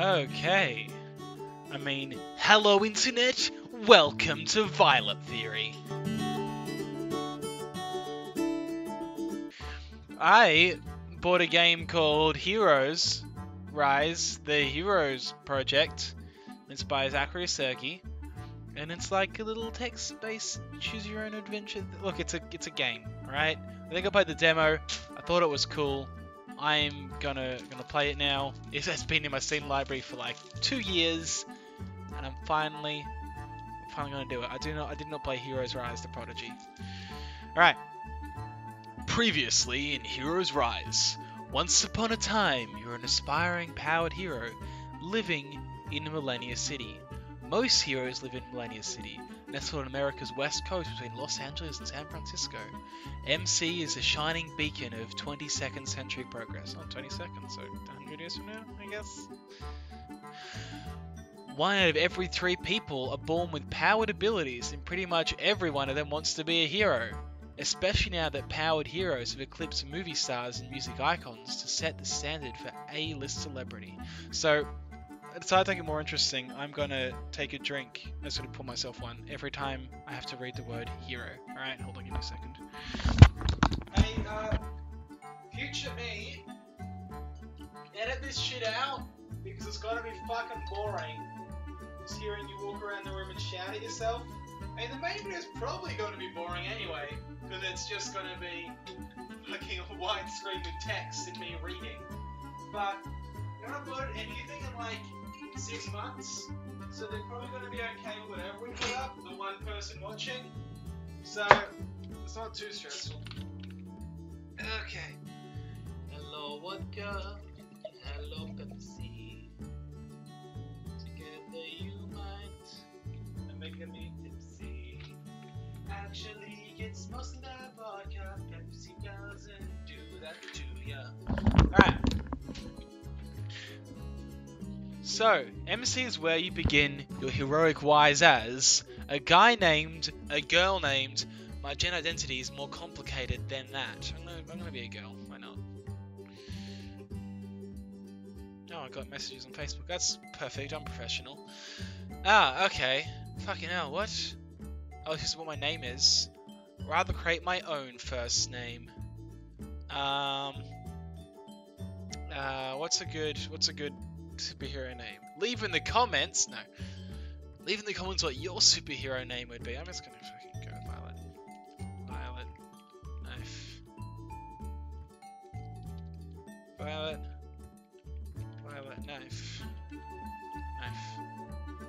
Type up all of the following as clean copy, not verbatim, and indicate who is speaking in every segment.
Speaker 1: Okay. I mean, hello internet, welcome to Violet Theory. I bought a game called Heroes Rise, the Heroes Project. It's by Zachary Sergey, and it's like a little text-based choose-your-own-adventure. Look, it's a game, alright? I think I played the demo. I thought it was cool. I'm gonna play it now. It's been in my Steam library for like 2 years, and I'm finally gonna do it. I did not play Heroes Rise: The Prodigy. Alright. Previously in Heroes Rise. Once upon a time, you're an aspiring powered hero living in Millennia City. Most heroes live in Millennia City, nestled on America's west coast between Los Angeles and San Francisco. MC is a shining beacon of 22nd century progress. Not 20 seconds, so 100 years from now, I guess. 1 out of every 3 people are born with powered abilities, and pretty much every one of them wants to be a hero. Especially now that powered heroes have eclipsed movie stars and music icons to set the standard for A-list celebrity. So, to start making it more interesting, I'm gonna take a drink. I'm just gonna pour myself one every time I have to read the word hero. Alright, hold on, give me a second. Hey, future me, edit this shit out, because it's gonna be fucking boring. Just hearing you walk around the room and shout at yourself. And the main video is probably going to be boring anyway, because it's just going to be fucking a white screen with text and me reading. But I'm going to upload anything in like 6 months, so they're probably going to be okay with whatever we put up, the one person watching. So it's not too stressful. Okay. Hello vodka, hello Pepsi. Together you might make me tipsy. Actually, it's mostly that vodka. Pepsi doesn't do that to ya. Alright. So, MC is where you begin your heroic rise as a girl named. My gender identity is more complicated than that. I'm gonna be a girl. Why not? Oh, I got messages on Facebook. That's perfect. I'm professional. Ah, okay. Fucking hell, what? Oh, this is what my name is. Rather create my own first name. What's a good superhero name? Leave in the comments. No. Leave in the comments what your superhero name would be. I'm just gonna fucking go Violet. Violet. Knife. Violet. Violet Knife.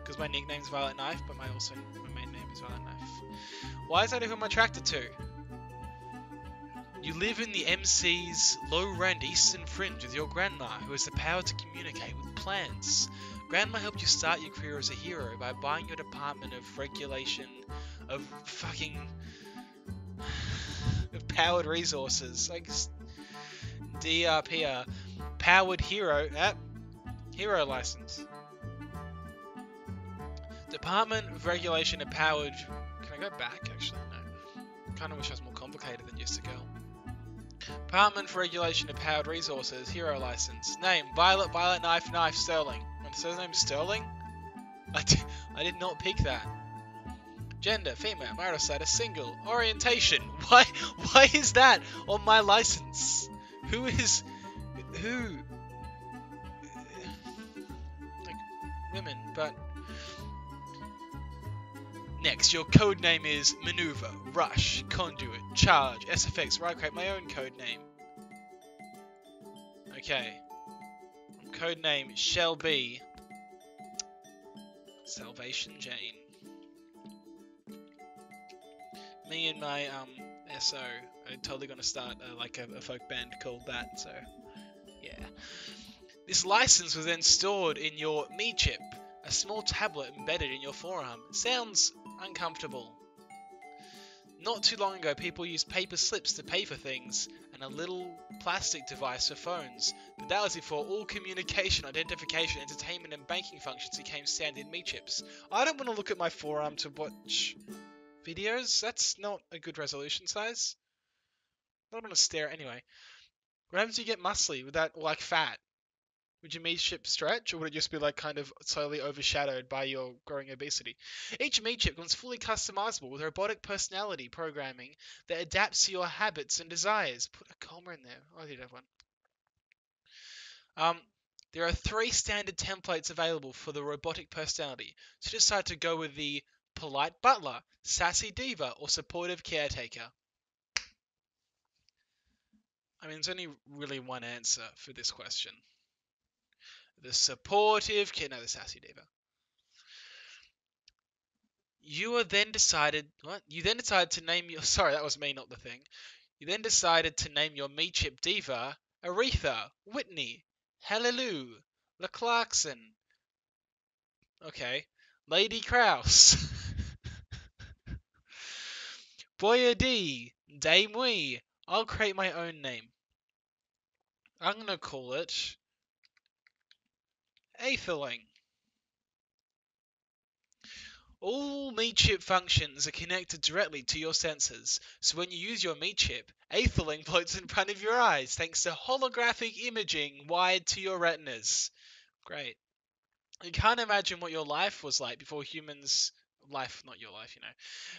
Speaker 1: Because my nickname's Violet Knife, but my main name is Violet Knife. Why is that who I'm attracted to? You live in the MC's low-rent eastern fringe with your grandma, who has the power to communicate with plants. Grandma helped you start your career as a hero by buying your Department of Regulation of fucking of Powered Resources, like DRPR, Powered Hero, Hero License. Department of Regulation of Powered. Can I go back? Actually, no. Kind of wish I was more complicated than just a girl. Department for Regulation of Powered Resources, Hero License. Name: Violet, Violet Knife, Knife, Sterling. And it says name Sterling? I did not pick that. Gender: female, marital status, single. Orientation: why is that on my license? Who? Like, women, but... Next, your code name is Maneuver, Rush, Conduit, Charge, SFX, right, create my own code name. Okay. Code name shall be Salvation Jane. Me and my SO are totally gonna start like a folk band called that, so yeah. This license was then stored in your Me chip, a small tablet embedded in your forearm. Sounds uncomfortable. Not too long ago, people used paper slips to pay for things, and a little plastic device for phones. But that was before all communication, identification, entertainment, and banking functions became standard Me chips. I don't want to look at my forearm to watch videos. That's not a good resolution size. I don't want to stare anyway. What happens if you get muscly with that, or like fat? Would your meat chip stretch, or would it just be like kind of slowly overshadowed by your growing obesity? Each meat chip comes fully customizable with robotic personality programming that adapts to your habits and desires. Put a comma in there. Oh, I did have one. Um, there are three standard templates available for the robotic personality, so decide to go with the polite butler, sassy diva, or supportive caretaker. I mean, there's only really one answer for this question. The supportive kid, no, the sassy diva. You are then decided what? You then decided to name your sorry, that was me, not the thing. You then decided to name your meat chip diva Aretha, Whitney, Hallelujah, La Clarkson. Okay. Lady Kraus. Boya D. Dame Wee. I'll create my own name. I'm gonna call it Aetherling. All meat chip functions are connected directly to your sensors, so when you use your meat chip, Aetherling floats in front of your eyes thanks to holographic imaging wired to your retinas. Great. You can't imagine what your life was like before humans, life, not your life,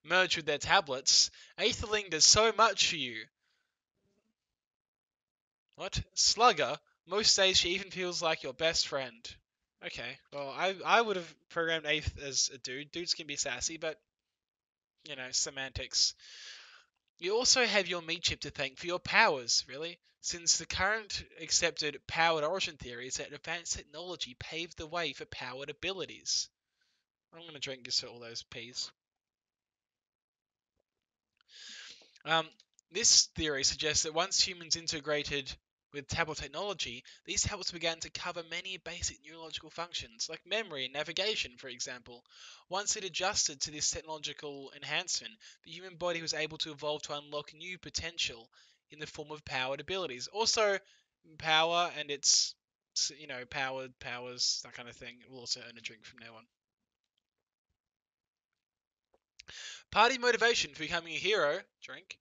Speaker 1: merged with their tablets. Aetherling does so much for you. What? Slugger? Most days she even feels like your best friend. Okay, well, I would have programmed Aeth as a dude. Dudes can be sassy, but, semantics. You also have your meat chip to thank for your powers, really, since the current accepted powered origin theory is that advanced technology paved the way for powered abilities. I'm going to drink just all those peas. Um, this theory suggests that once humans integrated with tablet technology, these tablets began to cover many basic neurological functions, like memory and navigation, for example. Once it adjusted to this technological enhancement, the human body was able to evolve to unlock new potential in the form of powered abilities. Also, power and its, powered powers, that kind of thing, will also earn a drink from now on. Party motivation for becoming a hero, drink.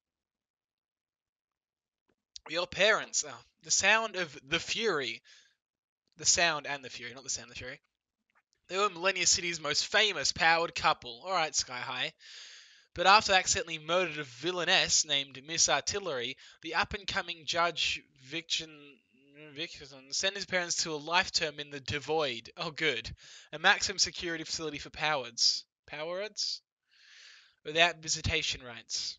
Speaker 1: Your parents. Oh, the sound of the fury. The sound and the fury, not the sound of the fury. They were Millennia City's most famous powered couple. Alright, Sky High. But after accidentally murdered a villainess named Miss Artillery, the up-and-coming Judge Vickerson sent his parents to a life term in the Devoid. Oh, good. A maximum security facility for powereds. Powereds? Without visitation rights.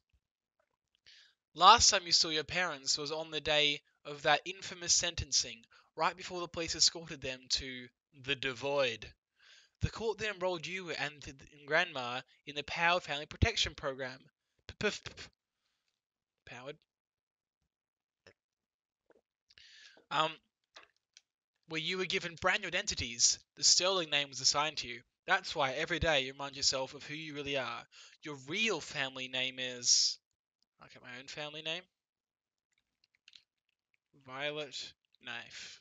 Speaker 1: Last time you saw your parents was on the day of that infamous sentencing, right before the police escorted them to the Devoid. The court then enrolled you and Grandma in the Powered Family Protection Program. Powered. Um, where you were given brand new identities. The Sterling name was assigned to you. That's why every day you remind yourself of who you really are. Your real family name is... I'll get my own family name. Violet Knife.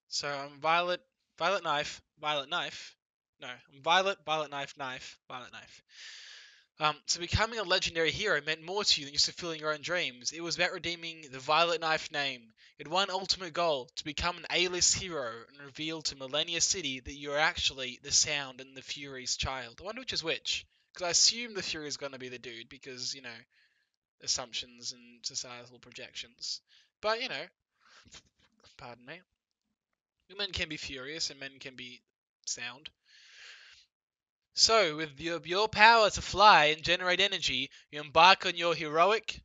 Speaker 1: So I'm Violet Knife, Violet Knife. No, I'm Violet Knife, Knife, Violet Knife. So becoming a legendary hero meant more to you than just fulfilling your own dreams. It was about redeeming the Violet Knife name. It had one ultimate goal, to become an A-list hero and reveal to Millennia City that you're actually the Sound and the Fury's child. I wonder which is which. Because I assume the Fury is going to be the dude because, assumptions and societal projections. But, pardon me. Men can be furious and men can be sound. So, with your power to fly and generate energy, you embark on your heroic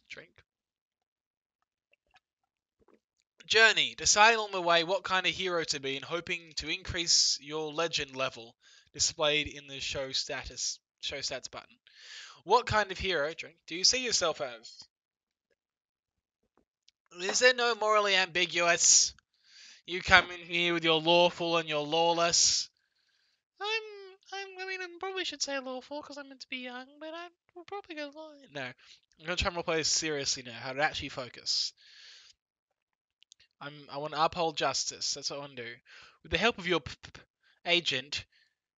Speaker 1: journey, deciding along the way what kind of hero to be and hoping to increase your legend level, displayed in the show stats button. What kind of hero do you see yourself as? Is there no morally ambiguous? You come in here with your lawful and your lawless. I mean, I probably should say lawful because I'm meant to be young, but I will probably go lie. No, I'm gonna try and play this seriously now. How to actually focus. I want to uphold justice. That's what I want to do. With the help of your agent,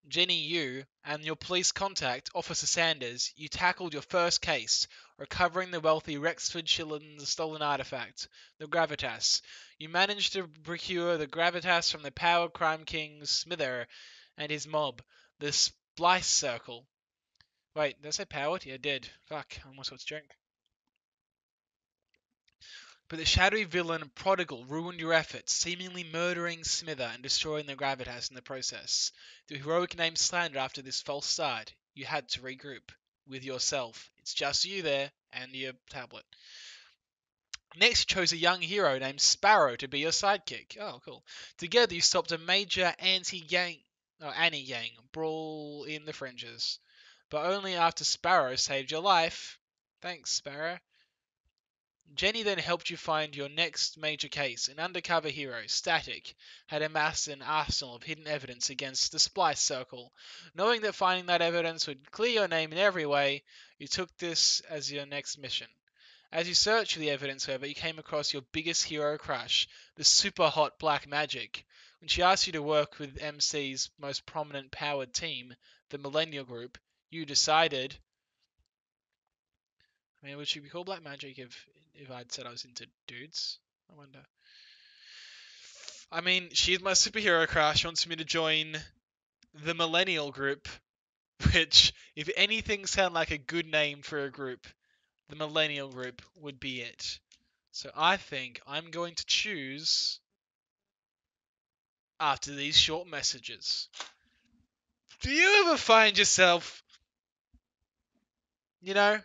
Speaker 1: Jenny, you and your police contact, Officer Sanders, you tackled your first case, recovering the wealthy Rexford Shillin's stolen artifact, the Gravitas. You managed to procure the Gravitas from the power crime king Smither and his mob, the Splice Circle. Wait, did I say powered? Yeah, I did. Fuck, I almost got to drink. But the shadowy villain Prodigal ruined your efforts, seemingly murdering Smither and destroying the Gravitas in the process. The heroic name slandered after this false start, you had to regroup with yourself. It's just you there and your tablet. Next, you chose a young hero named Sparrow to be your sidekick. Oh, cool. Together, you stopped a major anti-gang brawl in the fringes, but only after Sparrow saved your life. Thanks, Sparrow. Jenny then helped you find your next major case. An undercover hero, Static, had amassed an arsenal of hidden evidence against the Splice Circle. Knowing that finding that evidence would clear your name in every way, you took this as your next mission. As you searched for the evidence, however, you came across your biggest hero crush, the super hot Black Magic. When she asked you to work with MC's most prominent powered team, the Millennial Group, you decided. I mean, would she be called Black Magic if I'd said I was into dudes? I wonder. I mean, she's my superhero crush. She wants me to join the Millennial Group, which, if anything sound like a good name for a group, the Millennial Group would be it. So I think I'm going to choose after these short messages. Do you ever find yourself, you know,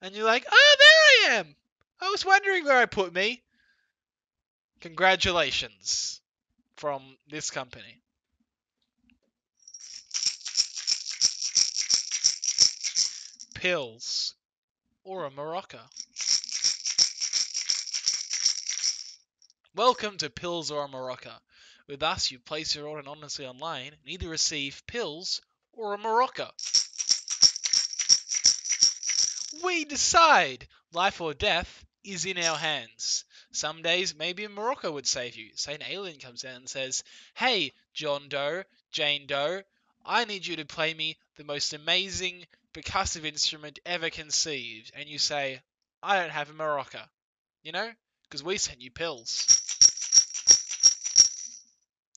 Speaker 1: and you're like, oh, there I am. I was wondering where I put me. Congratulations from this company. Pills or a maraca. Welcome to Pills or a Maraca. With us, you place your order anonymously online and either receive pills or a maraca. We decide. Life or death is in our hands. Some days, maybe a maraca would save you. Say an alien comes down and says, hey, John Doe, Jane Doe, I need you to play me the most amazing percussive instrument ever conceived. And you say, I don't have a maraca. You know? Because we sent you pills.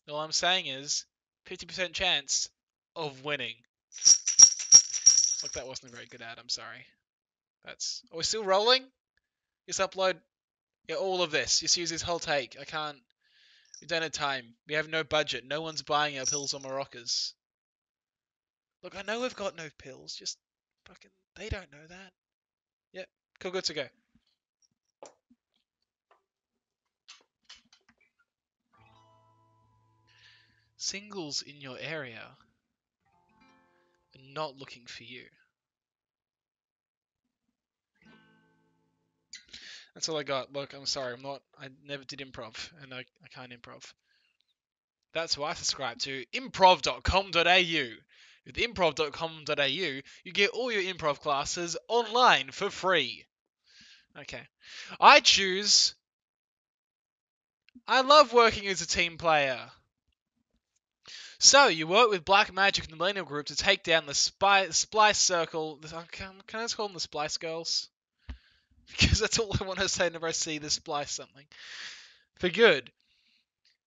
Speaker 1: All I'm saying is 50% chance of winning. Look, that wasn't a very good ad. I'm sorry. Are we still rolling? Just upload all of this. Just use this whole take. I can't. We don't have time. We have no budget. No one's buying our pills or maracas. Look, I know we've got no pills. Just fucking. They don't know that. Yep. Cool. Good to go. Singles in your area are not looking for you. That's all I got. Look, I'm sorry. I never did improv, and I can't improv. That's why I subscribe to improv.com.au. With improv.com.au, you get all your improv classes online for free. Okay. I choose. I love working as a team player. So, you work with Black Magic and the Millennial Group to take down the Splice Circle. Can I just call them the Splice Girls? Because that's all I want to say whenever I see the Splice something. For good.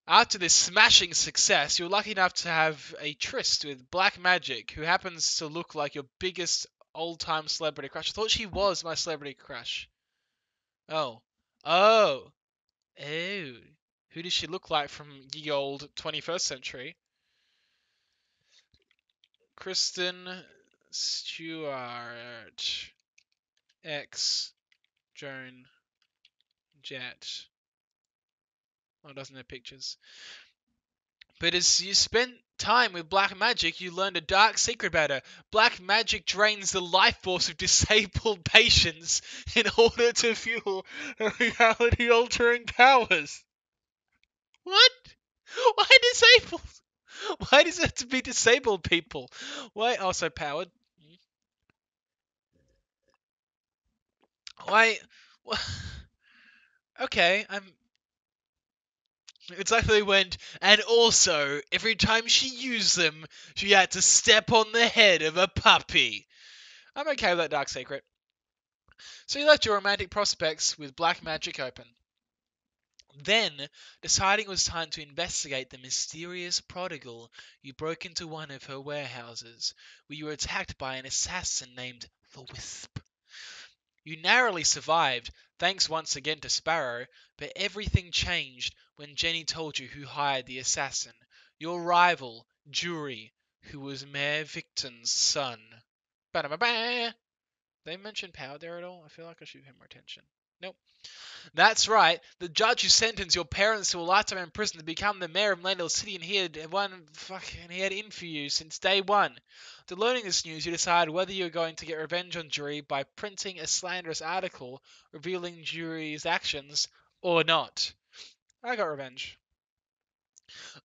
Speaker 1: After this smashing success, you're lucky enough to have a tryst with Black Magic, who happens to look like your biggest old-time celebrity crush. I thought she was my celebrity crush. Oh. Oh. Oh. Who does she look like from ye old 21st century? Kristen Stewart. X. Joan Jett. Oh, it doesn't have pictures. But as you spent time with Black Magic, you learned a dark secret about her. Black Magic drains the life force of disabled patients in order to fuel her reality-altering powers. What? Why disabled? Why does it have to be disabled people? Why also powered? Why? Okay, It's like they went, and also, every time she used them, she had to step on the head of a puppy. I'm okay with that dark secret. So you left your romantic prospects with black magic open. Then, deciding it was time to investigate the mysterious prodigal, you broke into one of her warehouses, where you were attacked by an assassin named the Wisp. You narrowly survived, thanks once again to Sparrow, but everything changed when Jenny told you who hired the assassin. Your rival, Jury, who was Mayor Victon's son. Ba-da-ba-ba! They mention power there at all? I feel like I should pay more attention. Nope. That's right. The judge who sentenced your parents to a lifetime in prison to become the mayor of Landale City, and he had in for you since day one. After learning this news, you decide whether you're going to get revenge on Jury by printing a slanderous article revealing Jury's actions or not. I got revenge.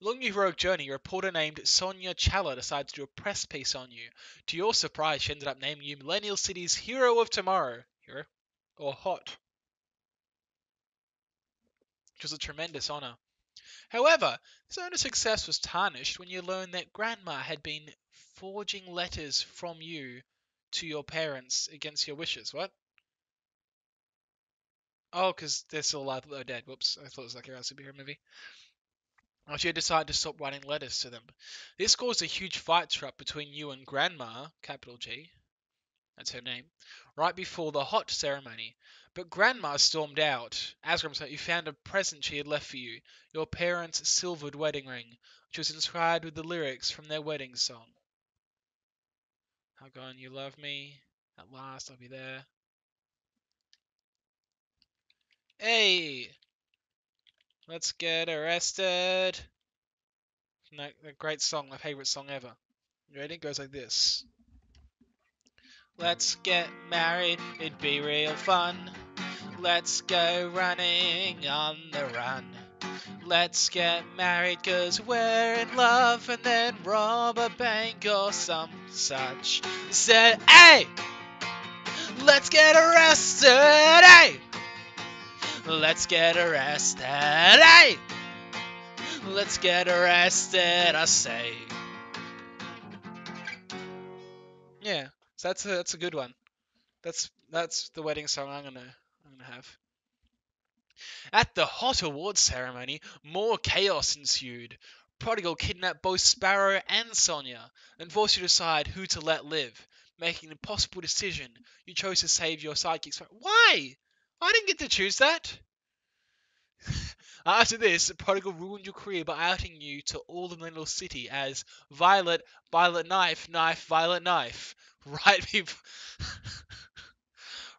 Speaker 1: Along your heroic journey, a reporter named Sonia Challa decided to do a press piece on you. To your surprise, she ended up naming you Millennial City's Hero of Tomorrow. Hero? Or Hot. Which was a tremendous honor. However, this earned success was tarnished when you learned that Grandma had been forging letters from you to your parents against your wishes. What? Oh, because they're still alive, but they're dead. Whoops, I thought it was like a superhero movie. Oh, she decided to stop writing letters to them. This caused a huge fight erupt between you and Grandma, capital G, that's her name, right before the hot ceremony. But Grandma stormed out. As Grandma said, you found a present she had left for you, your parents' silvered wedding ring, which was inscribed with the lyrics from their wedding song. How gone you love me? At last I'll be there. Hey! Let's get arrested! No, a great song, my favourite song ever. You ready? It goes like this. Let's get married, it'd be real fun. Let's go running on the run. Let's get married 'cause we're in love, and then rob a bank or some such. Said, hey! Let's get arrested, hey! Let's get arrested, hey! Let's get arrested, I say. Yeah, so that's a good one. That's the wedding song I'm gonna have. At the Hot Awards ceremony, more chaos ensued. Prodigal kidnapped both Sparrow and Sonia and forced you to decide who to let live. Making an impossible decision, you chose to save your sidekick. Why? I didn't get to choose that. After this, Prodigal ruined your career by outing you to all of Little City as Violet, Violet Knife, Knife, Violet Knife. Right,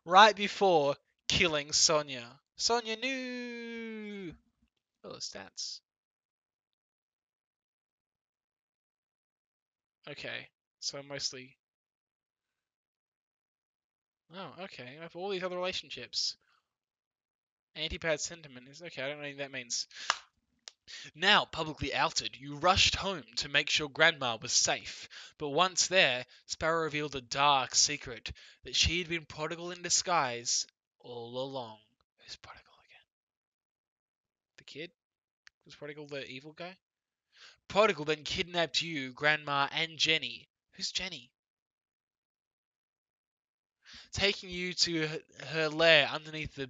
Speaker 1: right before killing Sonia. Sonia knew. Oh, stats. Okay, so mostly. Oh, okay. I have all these other relationships. Anti-bad sentiment is okay. I don't know what that means. Now publicly outed, you rushed home to make sure Grandma was safe. But once there, Sparrow revealed a dark secret that she had been Prodigal in disguise all along. Who's Prodigal again? The kid? Was Prodigal the evil guy? Prodigal then kidnapped you, Grandma, and Jenny. Who's Jenny? Taking you to her lair underneath the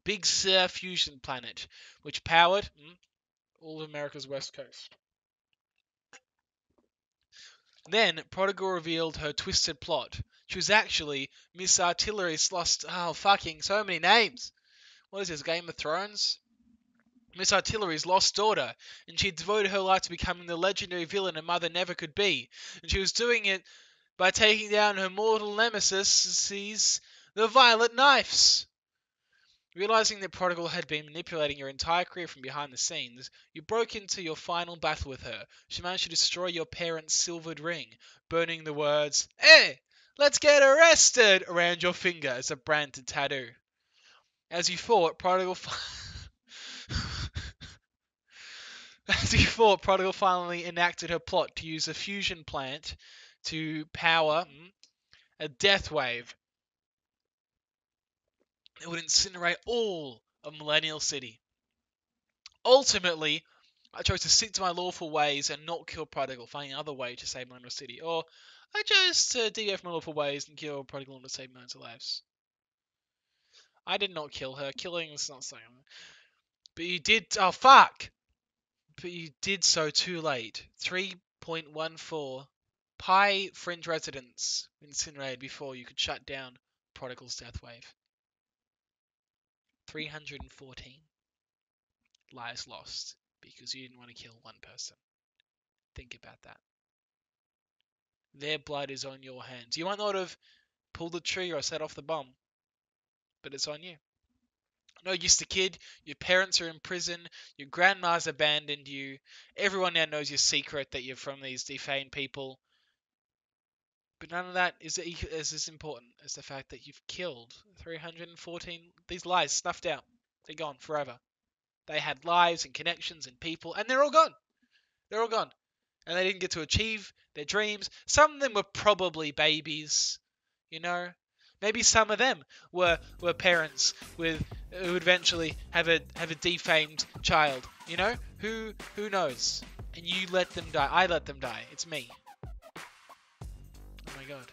Speaker 1: Big Sur fusion planet, which powered all of America's west coast. Then Prodigal revealed her twisted plot. She was actually Miss Artillery's lost. Oh, fucking so many names. What is this, Game of Thrones? Miss Artillery's lost daughter, and she devoted her life to becoming the legendary villain her mother never could be. And she was doing it by taking down her mortal nemesis, the Violet Knives. Realizing that Prodigal had been manipulating your entire career from behind the scenes, you broke into your final battle with her. She managed to destroy your parents' silvered ring, burning the words, "Hey, let's get arrested!" around your finger as a branded tattoo. As you fought, Prodigal finally enacted her plot to use a fusion plant to power a death wave that would incinerate all of Millennial City. ultimately, I chose to stick to my lawful ways and not kill Prodigal, finding another way to save Lionel City. Or I chose to deviate from my lawful ways and kill Prodigal to save millions of lives. I did not kill her. Killing is not saying. But you did. Oh, fuck! But you did so too late. 3.14 Pi fringe residents incinerated before you could shut down Prodigal's death wave. 314 lives lost because you didn't want to kill one person. Think about that. Their blood is on your hands. You might not have pulled the trigger or set off the bomb, but it's on you. No use to kid, your parents are in prison, your grandma's abandoned you, everyone now knows your secret that you're from these defamed people. But none of that is as important as the fact that you've killed 314. These lives snuffed out. They're gone forever. They had lives and connections and people, and they're all gone. They're all gone. And they didn't get to achieve their dreams. Some of them were probably babies, you know? Maybe some of them were parents with who would eventually have a defamed child, you know? Who knows? And you let them die. I let them die. It's me. Oh my god.